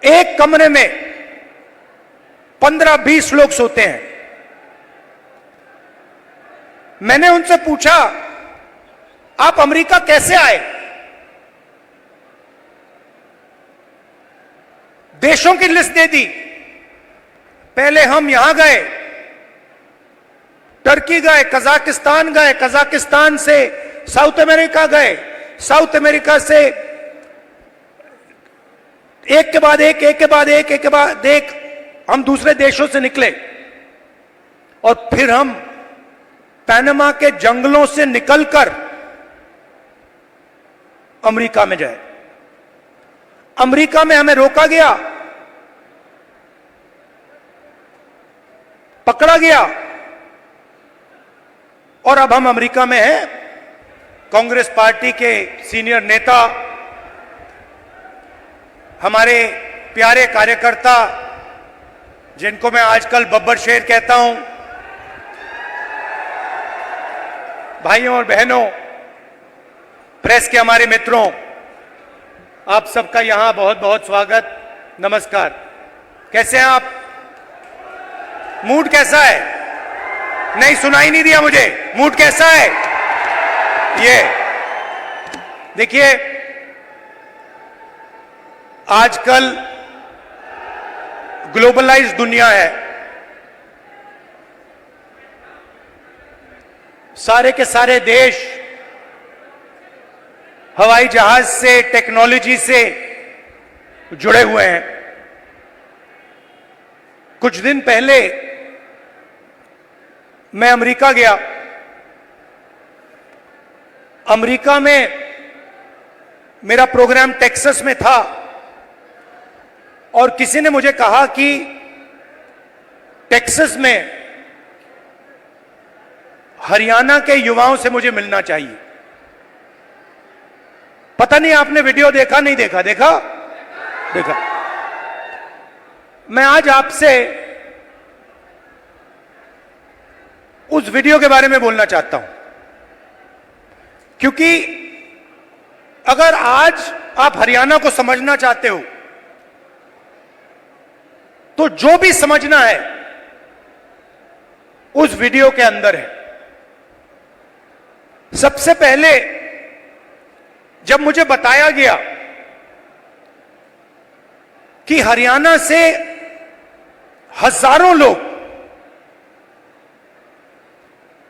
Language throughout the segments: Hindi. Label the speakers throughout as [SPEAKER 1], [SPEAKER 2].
[SPEAKER 1] एक कमरे में 15-20 लोग सोते हैं। मैंने उनसे पूछा, आप अमेरिका कैसे आए? देशों की लिस्ट दे दी। पहले हम यहां गए, टर्की गए, कजाकिस्तान गए, कजाकिस्तान से साउथ अमेरिका गए, साउथ अमेरिका से एक के बाद एक, एक के बाद एक, एक के बाद एक हम दूसरे देशों से निकले और फिर हम पनामा के जंगलों से निकलकर अमेरिका में जाए। अमेरिका में हमें रोका गया, पकड़ा गया और अब हम अमेरिका में हैं। कांग्रेस पार्टी के सीनियर नेता, हमारे प्यारे कार्यकर्ता जिनको मैं आजकल बब्बर शेर कहता हूं, भाइयों और बहनों, प्रेस के हमारे मित्रों, आप सबका यहां बहुत बहुत स्वागत, नमस्कार। कैसे हैं आप? मूड कैसा है? नहीं, सुनाई नहीं दिया मुझे। मूड कैसा है? ये देखिए, आजकल ग्लोबलाइज दुनिया है। सारे के सारे देश हवाई जहाज से, टेक्नोलॉजी से जुड़े हुए हैं। कुछ दिन पहले मैं अमेरिका गया। अमेरिका में मेरा प्रोग्राम टेक्सास में था और किसी ने मुझे कहा कि टेक्सास में हरियाणा के युवाओं से मुझे मिलना चाहिए। पता नहीं आपने वीडियो देखा, नहीं देखा? देखा? देखा। मैं आज आपसे उस वीडियो के बारे में बोलना चाहता हूं, क्योंकि अगर आज आप हरियाणा को समझना चाहते हो तो जो भी समझना है उस वीडियो के अंदर है। सबसे पहले जब मुझे बताया गया कि हरियाणा से हजारों लोग,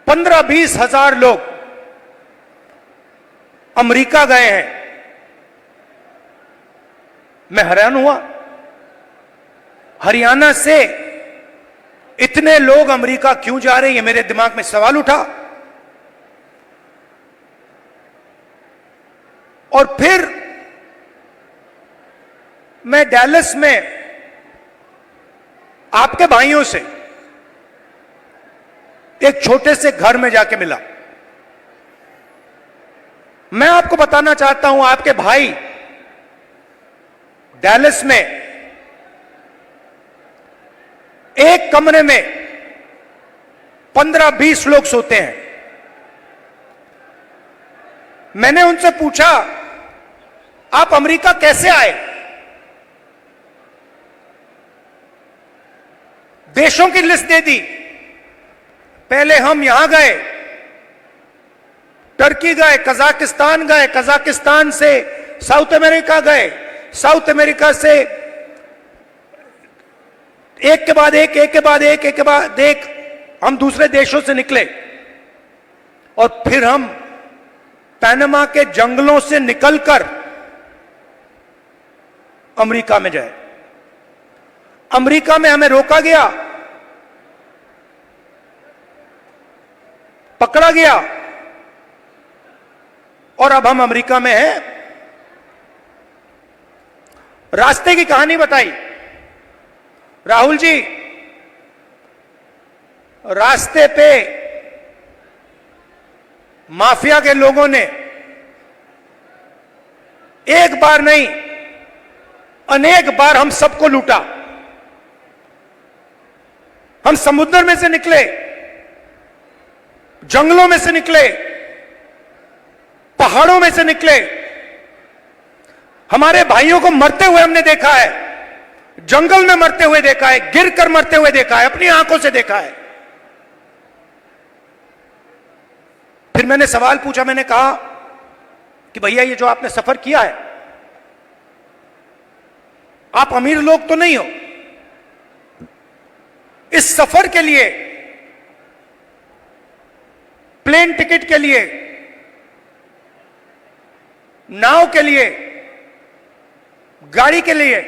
[SPEAKER 1] 15-20 हजार लोग अमेरिका गए हैं, मैं हैरान हुआ। हरियाणा से इतने लोग अमेरिका क्यों जा रहे हैं, मेरे दिमाग में सवाल उठा। और फिर मैं डैलस में आपके भाइयों से एक छोटे से घर में जाके मिला। मैं आपको बताना चाहता हूं, आपके भाई डैलस में एक कमरे में 15-20 लोग सोते हैं। मैंने उनसे पूछा, आप अमेरिका कैसे आए? देशों की लिस्ट दे दी। पहले हम यहां गए, टर्की गए, कजाकिस्तान गए, कजाकिस्तान से साउथ अमेरिका गए, साउथ अमेरिका से एक के बाद एक, एक के बाद एक, एक के बाद एक हम दूसरे देशों से निकले और फिर हम पनामा के जंगलों से निकलकर अमेरिका में जाए। अमेरिका में हमें रोका गया, पकड़ा गया और अब हम अमेरिका में हैं। रास्ते की कहानी बताई। राहुल जी, रास्ते पे माफिया के लोगों ने एक बार नहीं, अनेक बार हम सबको लूटा। हम समुद्र में से निकले, जंगलों में से निकले, पहाड़ों में से निकले। हमारे भाइयों को मरते हुए हमने देखा है। जंगल में मरते हुए देखा है, गिर कर मरते हुए देखा है, अपनी आंखों से देखा है। फिर मैंने सवाल पूछा, मैंने कहा कि भैया ये जो आपने सफर किया है, आप अमीर लोग तो नहीं हो, इस सफर के लिए, प्लेन टिकट के लिए, नाव के लिए, गाड़ी के लिए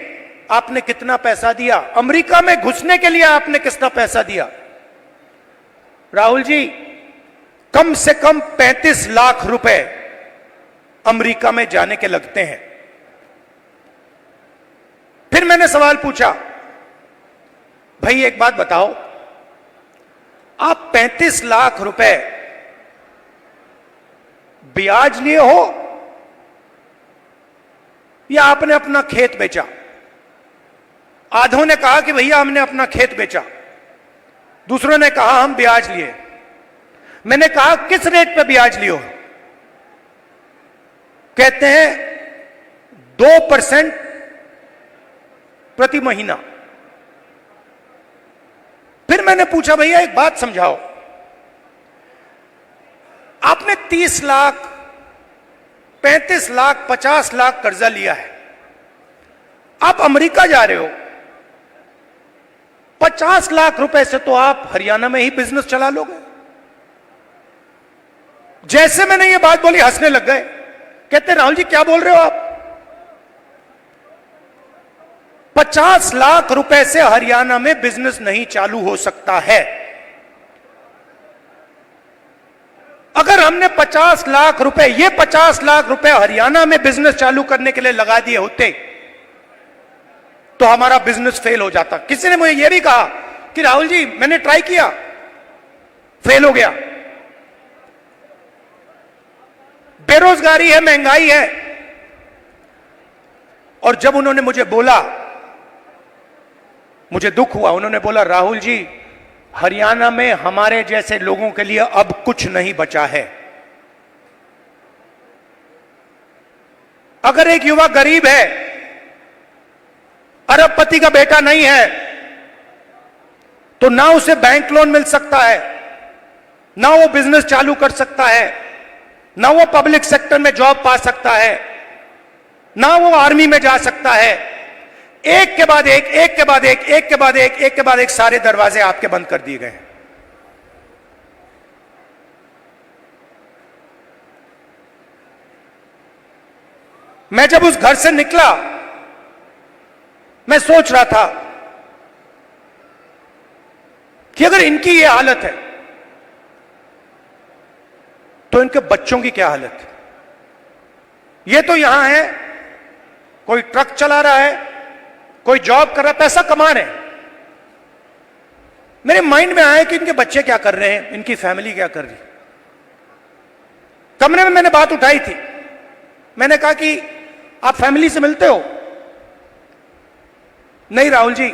[SPEAKER 1] आपने कितना पैसा दिया? अमेरिका में घुसने के लिए आपने कितना पैसा दिया? राहुल जी, कम से कम 35 लाख रुपए अमेरिका में जाने के लगते हैं। फिर मैंने सवाल पूछा, भाई एक बात बताओ, आप 35 लाख रुपए ब्याज लिए हो या आपने अपना खेत बेचा? आधों ने कहा कि भैया हमने अपना खेत बेचा, दूसरों ने कहा हम ब्याज लिए। मैंने कहा किस रेट पे ब्याज लियो? कहते हैं 2% प्रति महीना। फिर मैंने पूछा, भैया एक बात समझाओ, आपने 30 लाख, 35 लाख, 50 लाख कर्जा लिया है, आप अमेरिका जा रहे हो, 50 लाख रुपए से तो आप हरियाणा में ही बिजनेस चला लोगे। जैसे मैंने ये बात बोली हंसने लग गए, कहते राहुल जी क्या बोल रहे हो आप? 50 लाख रुपए से हरियाणा में बिजनेस नहीं चालू हो सकता है। अगर हमने 50 लाख रुपए, ये 50 लाख रुपए हरियाणा में बिजनेस चालू करने के लिए लगा दिए होते तो हमारा बिजनेस फेल हो जाता। किसी ने मुझे यह भी कहा कि राहुल जी मैंने ट्राई किया, फेल हो गया, बेरोजगारी है, महंगाई है। और जब उन्होंने मुझे बोला, मुझे दुख हुआ, उन्होंने बोला राहुल जी हरियाणा में हमारे जैसे लोगों के लिए अब कुछ नहीं बचा है। अगर एक युवा गरीब है, अरबपति का बेटा नहीं है, तो ना उसे बैंक लोन मिल सकता है, ना वो बिजनेस चालू कर सकता है, ना वो पब्लिक सेक्टर में जॉब पा सकता है, ना वो आर्मी में जा सकता है। एक के बाद एक, एक के बाद एक, एक के बाद एक, एक के बाद एक सारे दरवाजे आपके बंद कर दिए गए हैं। मैं जब उस घर से निकला, मैं सोच रहा था कि अगर इनकी ये हालत है तो इनके बच्चों की क्या हालत है? ये तो यहां है, कोई ट्रक चला रहा है, कोई जॉब कर रहा है, पैसा कमा रहे हैं। मेरे माइंड में आया कि इनके बच्चे क्या कर रहे हैं, इनकी फैमिली क्या कर रही है। कमरे में मैंने बात उठाई थी, मैंने कहा कि आप फैमिली से मिलते हो? नहीं राहुल जी,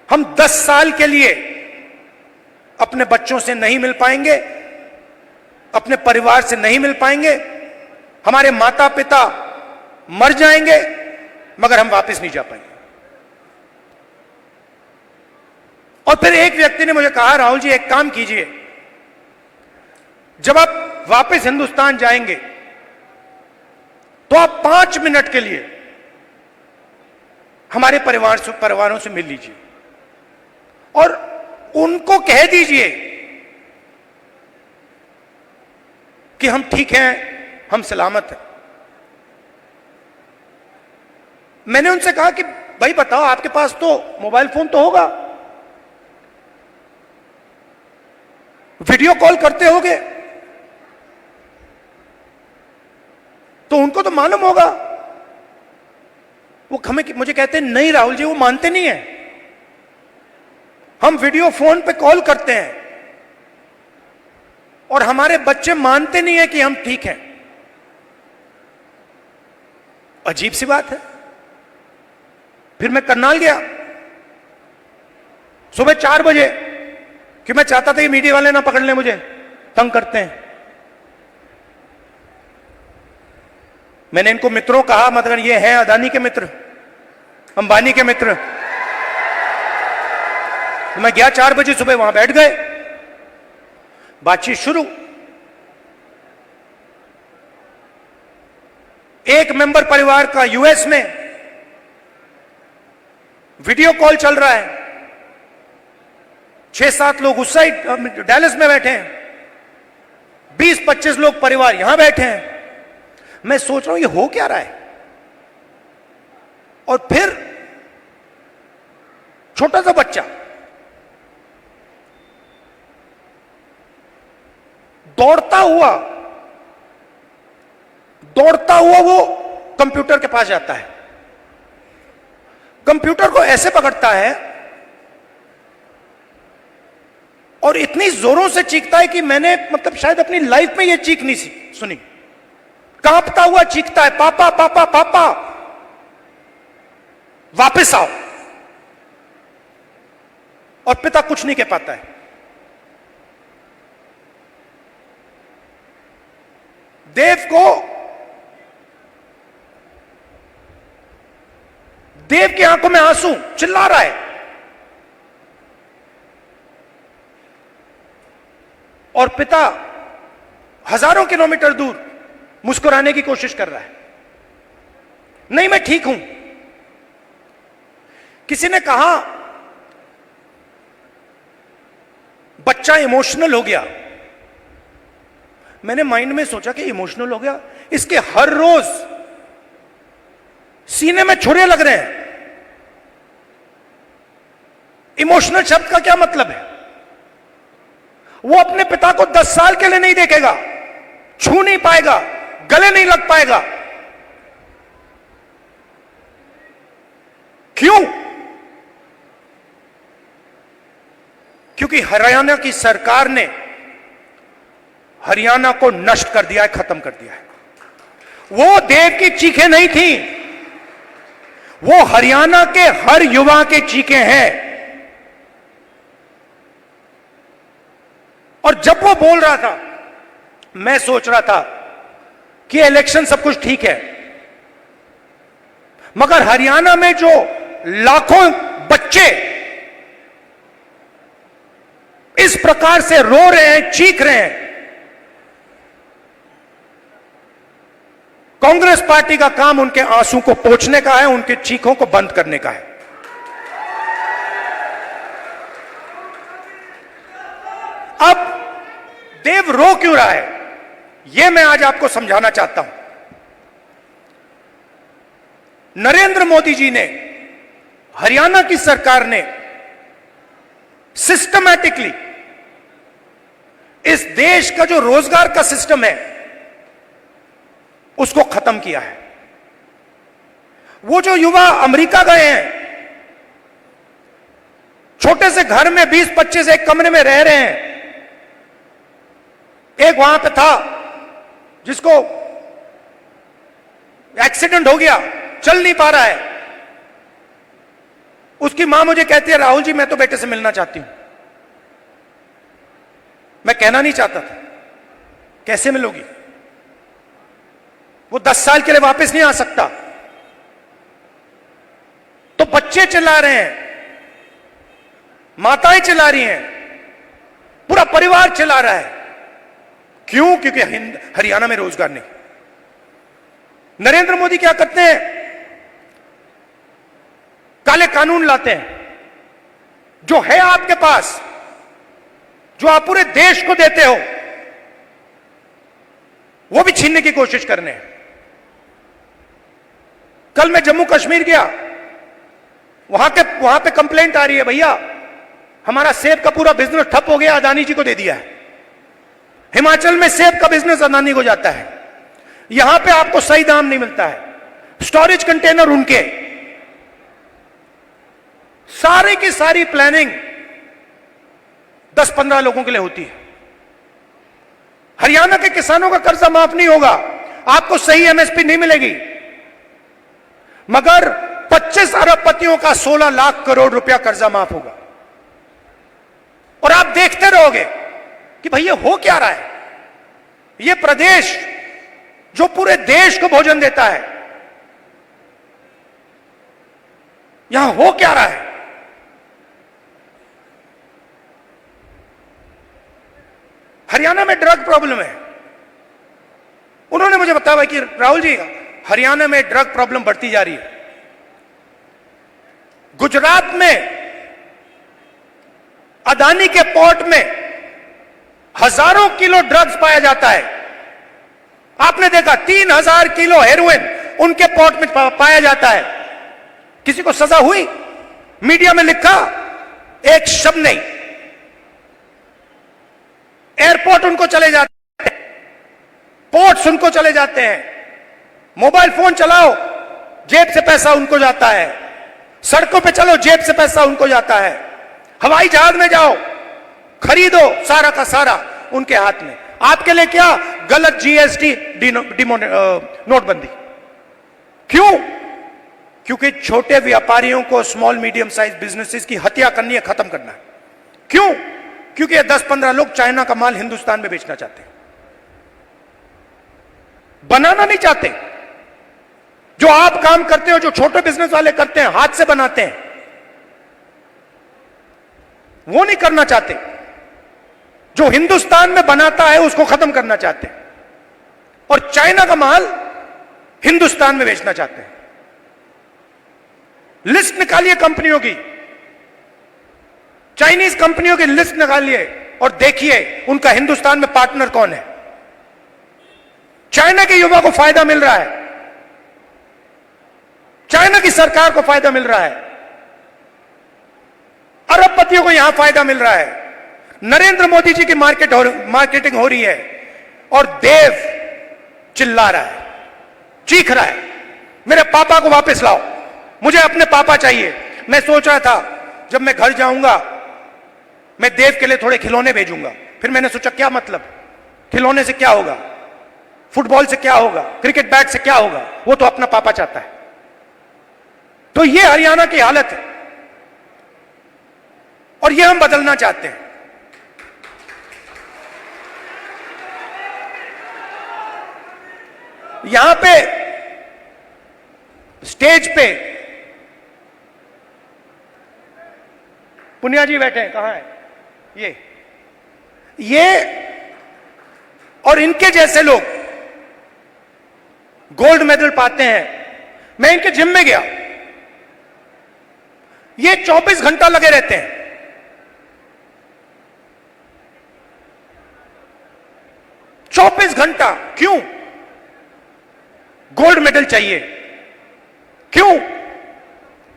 [SPEAKER 1] हम 10 साल के लिए अपने बच्चों से नहीं मिल पाएंगे, अपने परिवार से नहीं मिल पाएंगे, हमारे माता पिता मर जाएंगे मगर हम वापस नहीं जा पाएंगे। और फिर एक व्यक्ति ने मुझे कहा राहुल जी एक काम कीजिए, जब आप वापस हिंदुस्तान जाएंगे तो आप 5 मिनट के लिए हमारे परिवारों से मिल लीजिए और उनको कह दीजिए कि हम ठीक हैं, हम सलामत हैं। मैंने उनसे कहा कि भाई बताओ, आपके पास तो मोबाइल फोन तो होगा, वीडियो कॉल करते होगे, तो उनको तो मालूम होगा। वो मुझे कहते हैं नहीं राहुल जी, वो मानते नहीं है, हम वीडियो फोन पे कॉल करते हैं और हमारे बच्चे मानते नहीं है कि हम ठीक हैं। अजीब सी बात है। फिर मैं करनाल गया सुबह 4 बजे, कि मैं चाहता था कि मीडिया वाले ना पकड़ लें, मुझे तंग करते हैं। मैंने इनको मित्रों कहा, मतलब ये हैं अदानी के मित्र, अंबानी के मित्र, तो मैं गया 4 बजे सुबह, वहां बैठ गए, बातचीत शुरू। एक मेंबर परिवार का यूएस में वीडियो कॉल चल रहा है, 6-7 लोग उस साइड डैलस में बैठे हैं, 20-25 लोग परिवार यहां बैठे हैं। मैं सोच रहा हूं ये हो क्या रहा है। और फिर छोटा सा बच्चा दौड़ता हुआ वो कंप्यूटर के पास जाता है, कंप्यूटर को ऐसे पकड़ता है और इतनी जोरों से चीखता है कि मैंने मतलब शायद अपनी लाइफ में ये चीख नहीं सुनी। कांपता हुआ चीखता है, पापा पापा पापा वापस आओ। और पिता कुछ नहीं कह पाता है। देव की आंखों में आंसू, चिल्ला रहा है। और पिता हजारों किलोमीटर दूर मुस्कुराने की कोशिश कर रहा है, नहीं मैं ठीक हूं। किसी ने कहा बच्चा इमोशनल हो गया। मैंने माइंड में सोचा कि इमोशनल हो गया, इसके हर रोज सीने में छुरे लग रहे हैं। इमोशनल शब्द का क्या मतलब है? वो अपने पिता को 10 साल के लिए नहीं देखेगा, छू नहीं पाएगा, गले नहीं लग पाएगा। क्यों? क्योंकि हरियाणा की सरकार ने हरियाणा को नष्ट कर दिया है, खत्म कर दिया है। वो देव की चीखें नहीं थी, वो हरियाणा के हर युवा के चीखें हैं। और जब वो बोल रहा था, मैं सोच रहा था कि इलेक्शन सब कुछ ठीक है, मगर हरियाणा में जो लाखों बच्चे इस प्रकार से रो रहे हैं, चीख रहे हैं, कांग्रेस पार्टी का काम उनके आंसू को पोंछने का है, उनके चीखों को बंद करने का है। अब देव रो क्यों रहा है, यह मैं आज आपको समझाना चाहता हूं। नरेंद्र मोदी जी ने, हरियाणा की सरकार ने सिस्टमैटिकली इस देश का जो रोजगार का सिस्टम है उसको खत्म किया है। वो जो युवा अमेरिका गए हैं, छोटे से घर में 20-25 एक कमरे में रह रहे हैं। एक वहां पे था जिसको एक्सीडेंट हो गया, चल नहीं पा रहा है। उसकी मां मुझे कहती है, राहुल जी मैं तो बेटे से मिलना चाहती हूं। मैं कहना नहीं चाहता था, कैसे मिलोगी? वो 10 साल के लिए वापस नहीं आ सकता। तो बच्चे चिल्ला रहे हैं, माताएं चिल्ला रही हैं, पूरा परिवार चिल्ला रहा है। क्यों? क्योंकि हरियाणा में रोजगार नहीं। नरेंद्र मोदी क्या करते हैं? काले कानून लाते हैं। जो है आपके पास, जो आप पूरे देश को देते हो, वो भी छीनने की कोशिश करने हैं। कल मैं जम्मू कश्मीर गया, वहां पे कंप्लेंट आ रही है, भैया हमारा सेब का पूरा बिजनेस ठप हो गया, अदानी जी को दे दिया है। हिमाचल में सेब का बिजनेस अदानी को जाता है, यहां पे आपको सही दाम नहीं मिलता है, स्टोरेज कंटेनर उनके। सारी की सारी प्लानिंग 10-15 लोगों के लिए होती है। हरियाणा के किसानों का कर्जा माफ नहीं होगा, आपको सही एमएसपी नहीं मिलेगी, मगर 25 अरबपतियों का 16 लाख करोड़ रुपया कर्जा माफ होगा। और आप देखते रहोगे कि भाई ये हो क्या रहा है। ये प्रदेश जो पूरे देश को भोजन देता है, यहां हो क्या रहा है। हरियाणा में ड्रग प्रॉब्लम है। उन्होंने मुझे बताया कि राहुल जी, हरियाणा में ड्रग प्रॉब्लम बढ़ती जा रही है। गुजरात में अदानी के पोर्ट में हजारों किलो ड्रग्स पाया जाता है। आपने देखा 3000 किलो हेरोइन उनके पोर्ट में पाया जाता है। किसी को सजा हुई? मीडिया में लिखा? एक शब्द नहीं। एयरपोर्ट उनको चले जाते हैं, पोर्ट्स उनको चले जाते हैं। मोबाइल फोन चलाओ, जेब से पैसा उनको जाता है। सड़कों पे चलो, जेब से पैसा उनको जाता है। हवाई जहाज में जाओ, खरीदो, सारा का सारा उनके हाथ में। आपके लिए क्या? गलत जीएसटी, नोटबंदी। क्यों? क्योंकि छोटे व्यापारियों को, स्मॉल मीडियम साइज बिजनेसेस की हत्या करनी है, खत्म करना है। क्यों? क्योंकि 10-15 लोग चाइना का माल हिंदुस्तान में बेचना चाहते हैं, बनाना नहीं चाहते। जो आप काम करते हो, जो छोटे बिजनेस वाले करते हैं, हाथ से बनाते हैं, वो नहीं करना चाहते। जो हिंदुस्तान में बनाता है उसको खत्म करना चाहते हैं, और चाइना का माल हिंदुस्तान में बेचना चाहते हैं। लिस्ट निकालिए कंपनियों की, चाइनीज कंपनियों की लिस्ट निकालिए और देखिए उनका हिंदुस्तान में पार्टनर कौन है। चाइना के युवा को फायदा मिल रहा है, चाइना की सरकार को फायदा मिल रहा है, अरबपतियों को यहां फायदा मिल रहा है। नरेंद्र मोदी जी की मार्केटिंग हो रही है, और देव चिल्ला रहा है, चीख रहा है, मेरे पापा को वापस लाओ, मुझे अपने पापा चाहिए। मैं सोच रहा था जब मैं घर जाऊंगा मैं देव के लिए थोड़े खिलौने भेजूंगा। फिर मैंने सोचा क्या मतलब, खिलौने से क्या होगा, फुटबॉल से क्या होगा, क्रिकेट बैट से क्या होगा, वो तो अपना पापा चाहता है। तो ये हरियाणा की हालत है, और ये हम बदलना चाहते हैं। यहां पे स्टेज पे पुनिया जी बैठे हैं, कहां है ये और इनके जैसे लोग गोल्ड मेडल पाते हैं। मैं इनके जिम में गया, ये 24 घंटा लगे रहते हैं। 24 घंटा। क्यों? गोल्ड मेडल चाहिए। क्यों?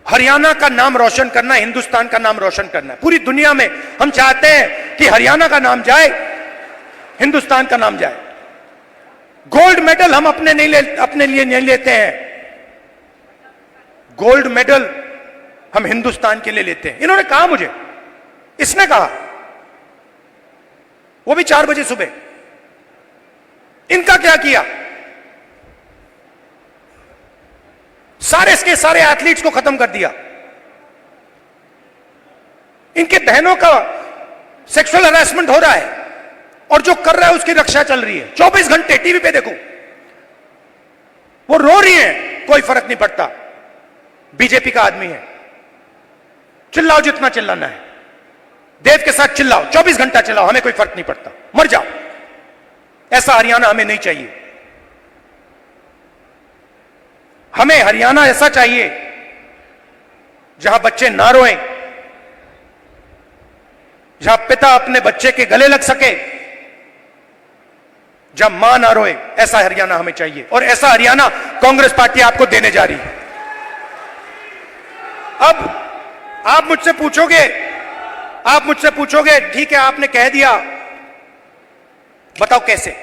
[SPEAKER 1] हरियाणा का नाम रोशन करना, हिंदुस्तान का नाम रोशन करना। पूरी दुनिया में हम चाहते हैं कि हरियाणा का नाम जाए, हिंदुस्तान का नाम जाए। गोल्ड मेडल हम अपने लिए नहीं लेते हैं, गोल्ड मेडल हम हिंदुस्तान के लिए लेते हैं। इन्होंने कहा मुझे, इसने कहा, वो भी 4 बजे सुबह। इनका क्या किया? सारे के सारे एथलीट्स को खत्म कर दिया। इनके बहनों का सेक्सुअल हरासमेंट हो रहा है, और जो कर रहा है उसकी रक्षा चल रही है। 24 घंटे टीवी पे देखो, वो रो रही है, कोई फर्क नहीं पड़ता, बीजेपी का आदमी है। चिल्लाओ जितना चिल्लाना है, देव के साथ चिल्लाओ, 24 घंटा चिल्लाओ, हमें कोई फर्क नहीं पड़ता, मर जाओ। ऐसा हरियाणा हमें नहीं चाहिए। हमें हरियाणा ऐसा चाहिए जहां बच्चे ना रोएं, जहां पिता अपने बच्चे के गले लग सके, जहां मां ना रोए। ऐसा हरियाणा हमें चाहिए, और ऐसा हरियाणा कांग्रेस पार्टी आपको देने जा रही है। अब आप मुझसे पूछोगे ठीक है, आपने कह दिया, बताओ कैसे।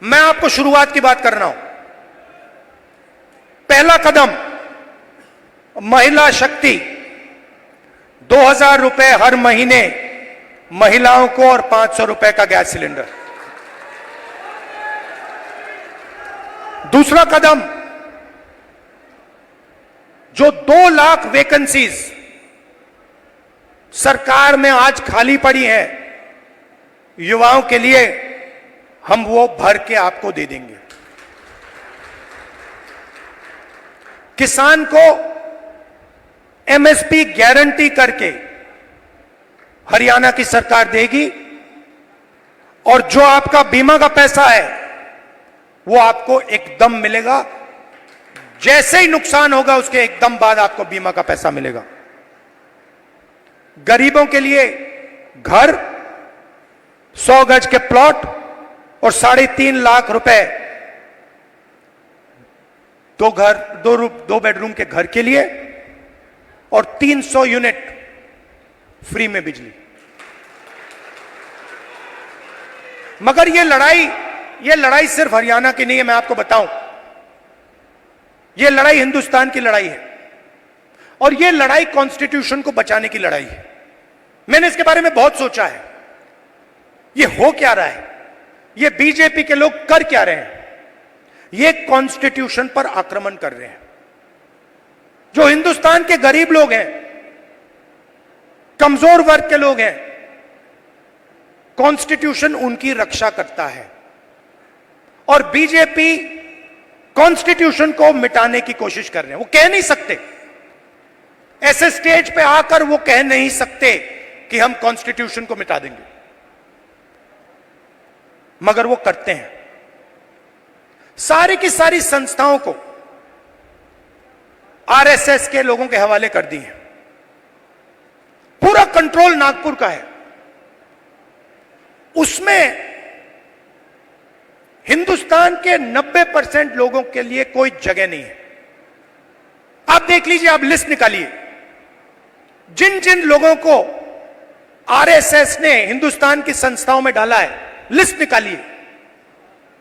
[SPEAKER 1] मैं आपको शुरुआत की बात कर रहा हूं। पहला कदम, महिला शक्ति, 2000 रुपए हर महीने महिलाओं को, और 500 रुपए का गैस सिलेंडर। दूसरा कदम, जो 2 लाख वैकेंसीज सरकार में आज खाली पड़ी हैं युवाओं के लिए, हम वो भर के आपको दे देंगे। किसान को एमएसपी गारंटी करके हरियाणा की सरकार देगी। और जो आपका बीमा का पैसा है वो आपको एकदम मिलेगा। जैसे ही नुकसान होगा उसके एकदम बाद आपको बीमा का पैसा मिलेगा। गरीबों के लिए घर, 100 गज के प्लॉट और 3.5 लाख रुपए दो बेडरूम के घर के लिए और 300 यूनिट फ्री में बिजली। मगर ये लड़ाई सिर्फ हरियाणा की नहीं है, मैं आपको बताऊं। ये लड़ाई हिंदुस्तान की लड़ाई है और ये लड़ाई कॉन्स्टिट्यूशन को बचाने की लड़ाई है। मैंने इसके बारे में बहुत सोचा है। ये हो क्या रहा है, ये बीजेपी के लोग कर क्या रहे हैं? ये कॉन्स्टिट्यूशन पर आक्रमण कर रहे हैं। जो हिंदुस्तान के गरीब लोग हैं, कमजोर वर्ग के लोग हैं, कॉन्स्टिट्यूशन उनकी रक्षा करता है और बीजेपी कॉन्स्टिट्यूशन को मिटाने की कोशिश कर रहे हैं। वो कह नहीं सकते, ऐसे स्टेज पे आकर वो कह नहीं सकते कि हम कॉन्स्टिट्यूशन को मिटा देंगे, मगर वो करते हैं। सारी की सारी संस्थाओं को आरएसएस के लोगों के हवाले कर दी है। पूरा कंट्रोल नागपुर का है। उसमें हिंदुस्तान के 90% लोगों के लिए कोई जगह नहीं है। आप देख लीजिए, आप लिस्ट निकालिए, जिन जिन लोगों को आरएसएस ने हिंदुस्तान की संस्थाओं में डाला है, लिस्ट निकालिए।